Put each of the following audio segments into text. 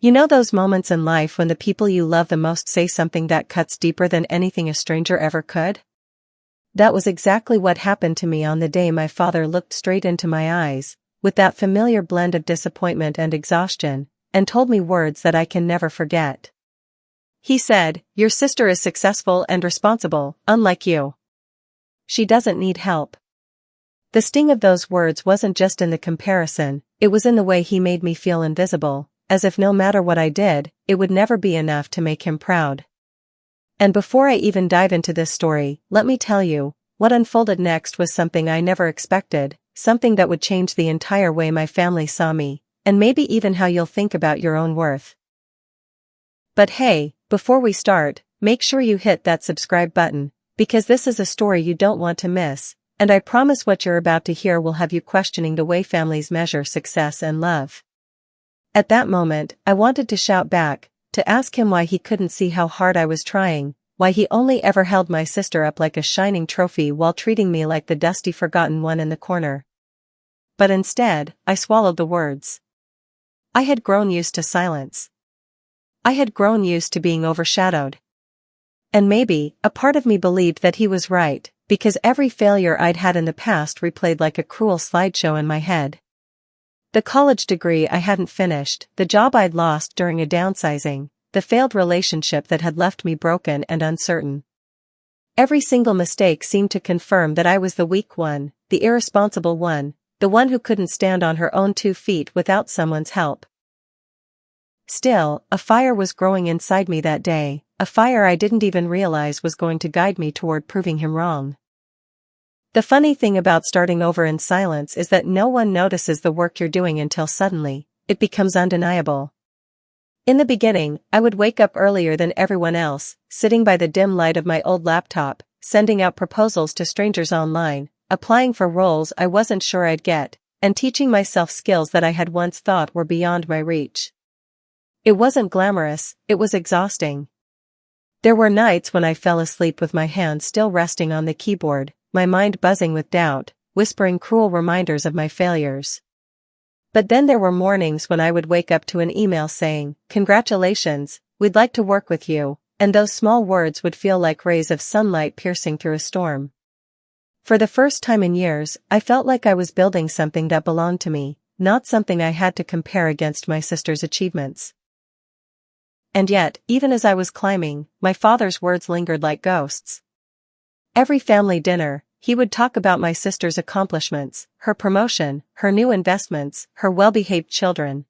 You know those moments in life when the people you love the most say something that cuts deeper than anything a stranger ever could? That was exactly what happened to me on the day my father looked straight into my eyes, with that familiar blend of disappointment and exhaustion, and told me words that I can never forget. He said, "Your sister is successful and responsible, unlike you. She doesn't need help." The sting of those words wasn't just in the comparison, it was in the way he made me feel invisible, as if no matter what I did, it would never be enough to make him proud. And before I even dive into this story, let me tell you, what unfolded next was something I never expected, something that would change the entire way my family saw me, and maybe even how you'll think about your own worth. But hey, before we start, make sure you hit that subscribe button, because this is a story you don't want to miss, and I promise what you're about to hear will have you questioning the way families measure success and love. At that moment, I wanted to shout back, to ask him why he couldn't see how hard I was trying, why he only ever held my sister up like a shining trophy while treating me like the dusty forgotten one in the corner. But instead, I swallowed the words. I had grown used to silence. I had grown used to being overshadowed. And maybe, a part of me believed that he was right, because every failure I'd had in the past replayed like a cruel slideshow in my head. The college degree I hadn't finished, the job I'd lost during a downsizing, the failed relationship that had left me broken and uncertain. Every single mistake seemed to confirm that I was the weak one, the irresponsible one, the one who couldn't stand on her own 2 feet without someone's help. Still, a fire was growing inside me that day, a fire I didn't even realize was going to guide me toward proving him wrong. The funny thing about starting over in silence is that no one notices the work you're doing until suddenly, it becomes undeniable. In the beginning, I would wake up earlier than everyone else, sitting by the dim light of my old laptop, sending out proposals to strangers online, applying for roles I wasn't sure I'd get, and teaching myself skills that I had once thought were beyond my reach. It wasn't glamorous, it was exhausting. There were nights when I fell asleep with my hands still resting on the keyboard, my mind buzzing with doubt, whispering cruel reminders of my failures. But then there were mornings when I would wake up to an email saying, "Congratulations, we'd like to work with you," and those small words would feel like rays of sunlight piercing through a storm. For the first time in years, I felt like I was building something that belonged to me, not something I had to compare against my sister's achievements. And yet, even as I was climbing, my father's words lingered like ghosts. Every family dinner, he would talk about my sister's accomplishments, her promotion, her new investments, her well-behaved children.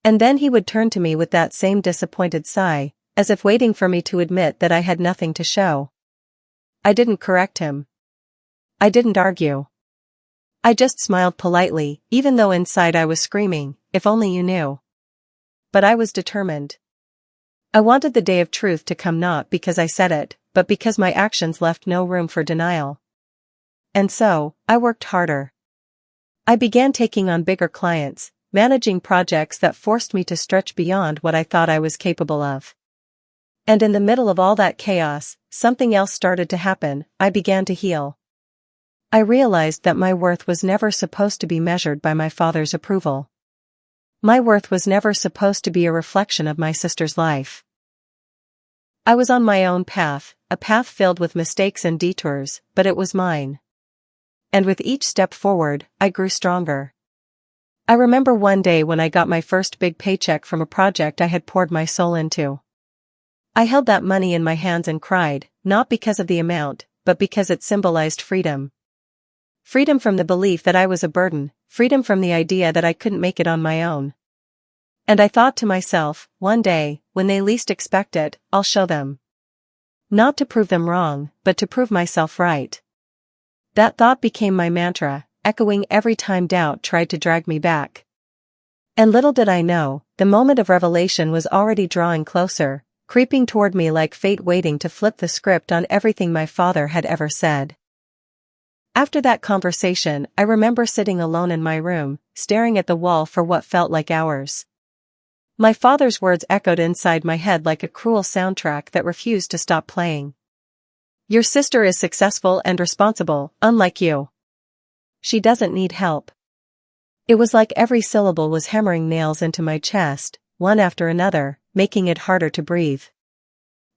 And then he would turn to me with that same disappointed sigh, as if waiting for me to admit that I had nothing to show. I didn't correct him. I didn't argue. I just smiled politely, even though inside I was screaming, "If only you knew." But I was determined. I wanted the day of truth to come not because I said it, but because my actions left no room for denial. And so, I worked harder. I began taking on bigger clients, managing projects that forced me to stretch beyond what I thought I was capable of. And in the middle of all that chaos, something else started to happen. I began to heal. I realized that my worth was never supposed to be measured by my father's approval. My worth was never supposed to be a reflection of my sister's life. I was on my own path, a path filled with mistakes and detours, but it was mine. And with each step forward, I grew stronger. I remember one day when I got my first big paycheck from a project I had poured my soul into. I held that money in my hands and cried, not because of the amount, but because it symbolized freedom. Freedom from the belief that I was a burden, freedom from the idea that I couldn't make it on my own. And I thought to myself, one day, when they least expect it, I'll show them. Not to prove them wrong, but to prove myself right. That thought became my mantra, echoing every time doubt tried to drag me back. And little did I know, the moment of revelation was already drawing closer, creeping toward me like fate waiting to flip the script on everything my father had ever said. After that conversation, I remember sitting alone in my room, staring at the wall for what felt like hours. My father's words echoed inside my head like a cruel soundtrack that refused to stop playing. "Your sister is successful and responsible, unlike you. She doesn't need help." It was like every syllable was hammering nails into my chest, one after another, making it harder to breathe.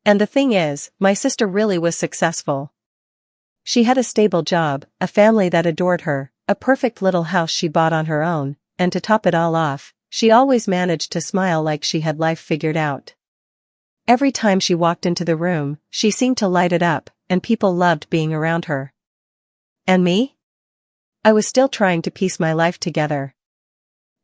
And the thing is, my sister really was successful. She had a stable job, a family that adored her, a perfect little house she bought on her own, and to top it all off, she always managed to smile like she had life figured out. Every time she walked into the room, she seemed to light it up, and people loved being around her. And me? I was still trying to piece my life together.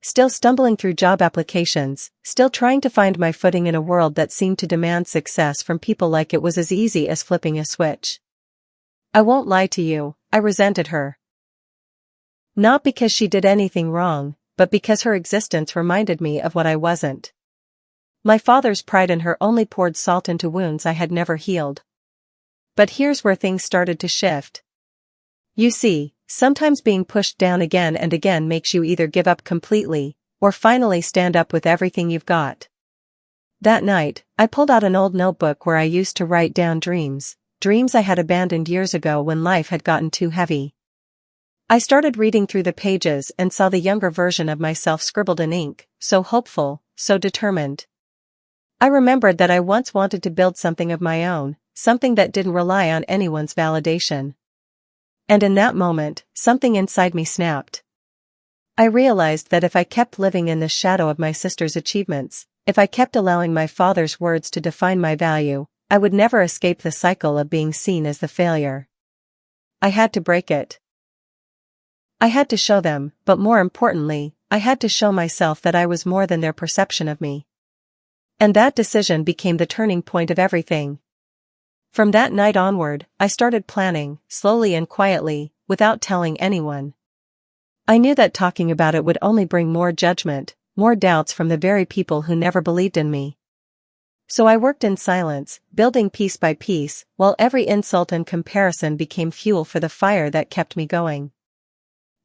Still stumbling through job applications, still trying to find my footing in a world that seemed to demand success from people like it was as easy as flipping a switch. I won't lie to you, I resented her. Not because she did anything wrong, but because her existence reminded me of what I wasn't. My father's pride in her only poured salt into wounds I had never healed. But here's where things started to shift. You see, sometimes being pushed down again and again makes you either give up completely, or finally stand up with everything you've got. That night, I pulled out an old notebook where I used to write down dreams I had abandoned years ago when life had gotten too heavy. I started reading through the pages and saw the younger version of myself scribbled in ink, so hopeful, so determined. I remembered that I once wanted to build something of my own, something that didn't rely on anyone's validation. And in that moment, something inside me snapped. I realized that if I kept living in the shadow of my sister's achievements, if I kept allowing my father's words to define my value, I would never escape the cycle of being seen as the failure. I had to break it. I had to show them, but more importantly, I had to show myself that I was more than their perception of me. And that decision became the turning point of everything. From that night onward, I started planning, slowly and quietly, without telling anyone. I knew that talking about it would only bring more judgment, more doubts from the very people who never believed in me. So I worked in silence, building piece by piece, while every insult and comparison became fuel for the fire that kept me going.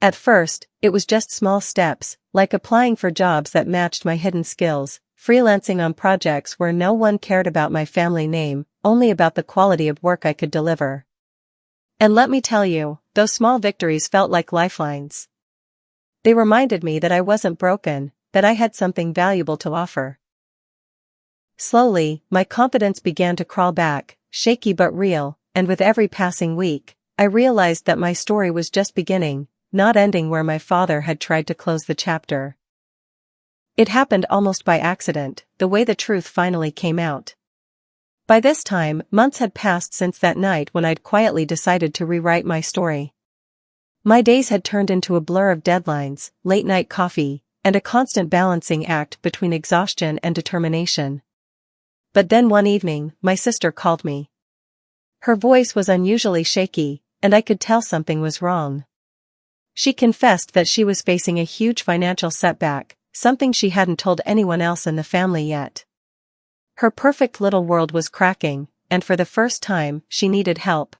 At first, it was just small steps, like applying for jobs that matched my hidden skills, freelancing on projects where no one cared about my family name, only about the quality of work I could deliver. And let me tell you, those small victories felt like lifelines. They reminded me that I wasn't broken, that I had something valuable to offer. Slowly, my confidence began to crawl back, shaky but real, and with every passing week, I realized that my story was just beginning, not ending where my father had tried to close the chapter. It happened almost by accident, the way the truth finally came out. By this time, months had passed since that night when I'd quietly decided to rewrite my story. My days had turned into a blur of deadlines, late-night coffee, and a constant balancing act between exhaustion and determination. But then one evening, my sister called me. Her voice was unusually shaky, and I could tell something was wrong. She confessed that she was facing a huge financial setback, something she hadn't told anyone else in the family yet. Her perfect little world was cracking, and for the first time, she needed help.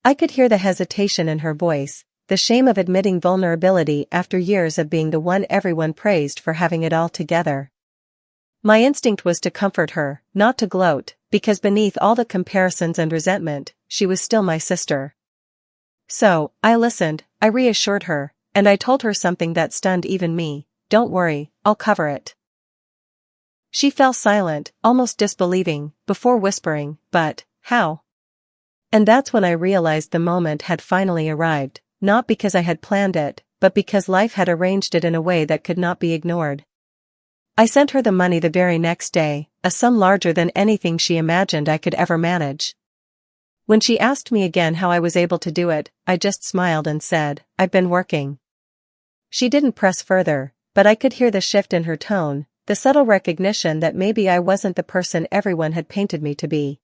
I could hear the hesitation in her voice, the shame of admitting vulnerability after years of being the one everyone praised for having it all together. My instinct was to comfort her, not to gloat, because beneath all the comparisons and resentment, she was still my sister. So, I listened, I reassured her, and I told her something that stunned even me. Don't worry, I'll cover it. She fell silent, almost disbelieving, before whispering, but, how? And that's when I realized the moment had finally arrived, not because I had planned it, but because life had arranged it in a way that could not be ignored. I sent her the money the very next day, a sum larger than anything she imagined I could ever manage. When she asked me again how I was able to do it, I just smiled and said, I've been working. She didn't press further, but I could hear the shift in her tone, the subtle recognition that maybe I wasn't the person everyone had painted me to be.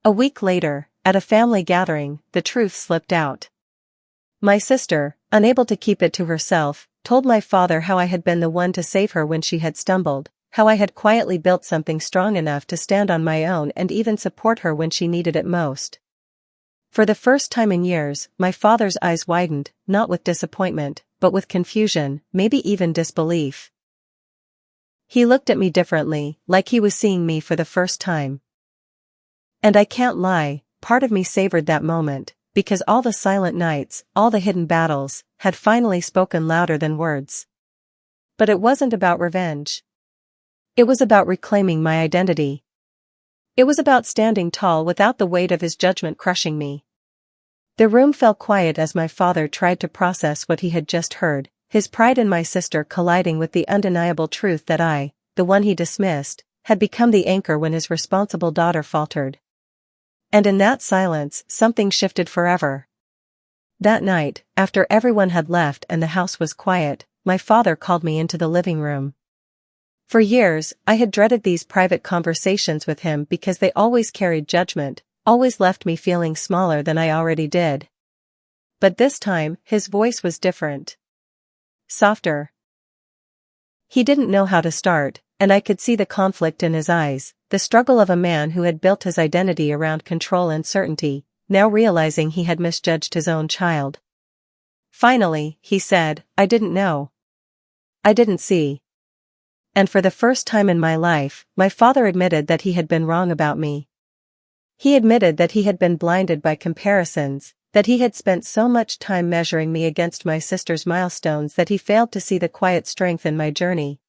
A week later, at a family gathering, the truth slipped out. My sister, unable to keep it to herself, told my father how I had been the one to save her when she had stumbled, how I had quietly built something strong enough to stand on my own and even support her when she needed it most. For the first time in years, my father's eyes widened, not with disappointment, but with confusion, maybe even disbelief. He looked at me differently, like he was seeing me for the first time. And I can't lie, part of me savored that moment, because all the silent nights, all the hidden battles, had finally spoken louder than words. But it wasn't about revenge. It was about reclaiming my identity. It was about standing tall without the weight of his judgment crushing me. The room fell quiet as my father tried to process what he had just heard, his pride in my sister colliding with the undeniable truth that I, the one he dismissed, had become the anchor when his responsible daughter faltered. And in that silence, something shifted forever. That night, after everyone had left and the house was quiet, my father called me into the living room. For years, I had dreaded these private conversations with him because they always carried judgment, always left me feeling smaller than I already did. But this time, his voice was different. Softer. He didn't know how to start, and I could see the conflict in his eyes, the struggle of a man who had built his identity around control and certainty, now realizing he had misjudged his own child. Finally, he said, "I didn't know. I didn't see." And for the first time in my life, my father admitted that he had been wrong about me. He admitted that he had been blinded by comparisons, that he had spent so much time measuring me against my sister's milestones that he failed to see the quiet strength in my journey.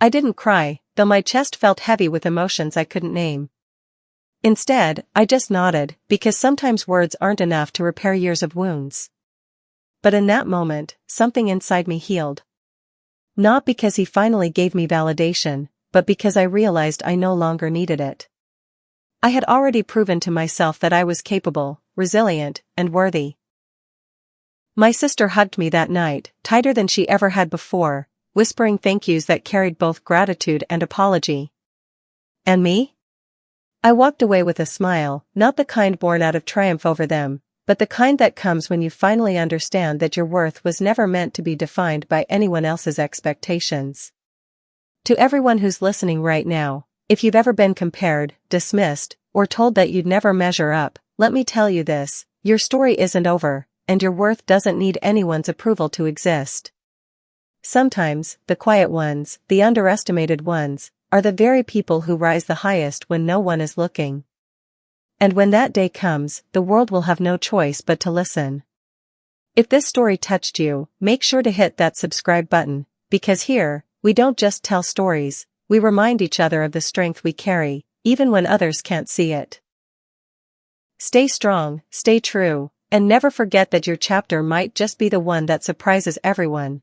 I didn't cry, though my chest felt heavy with emotions I couldn't name. Instead, I just nodded, because sometimes words aren't enough to repair years of wounds. But in that moment, something inside me healed. Not because he finally gave me validation, but because I realized I no longer needed it. I had already proven to myself that I was capable, resilient, and worthy. My sister hugged me that night, tighter than she ever had before, whispering thank yous that carried both gratitude and apology. And me? I walked away with a smile, not the kind born out of triumph over them, but the kind that comes when you finally understand that your worth was never meant to be defined by anyone else's expectations. To everyone who's listening right now, if you've ever been compared, dismissed, or told that you'd never measure up, let me tell you this: your story isn't over, and your worth doesn't need anyone's approval to exist. Sometimes, the quiet ones, the underestimated ones, are the very people who rise the highest when no one is looking. And when that day comes, the world will have no choice but to listen. If this story touched you, make sure to hit that subscribe button, because here, we don't just tell stories, we remind each other of the strength we carry, even when others can't see it. Stay strong, stay true, and never forget that your chapter might just be the one that surprises everyone.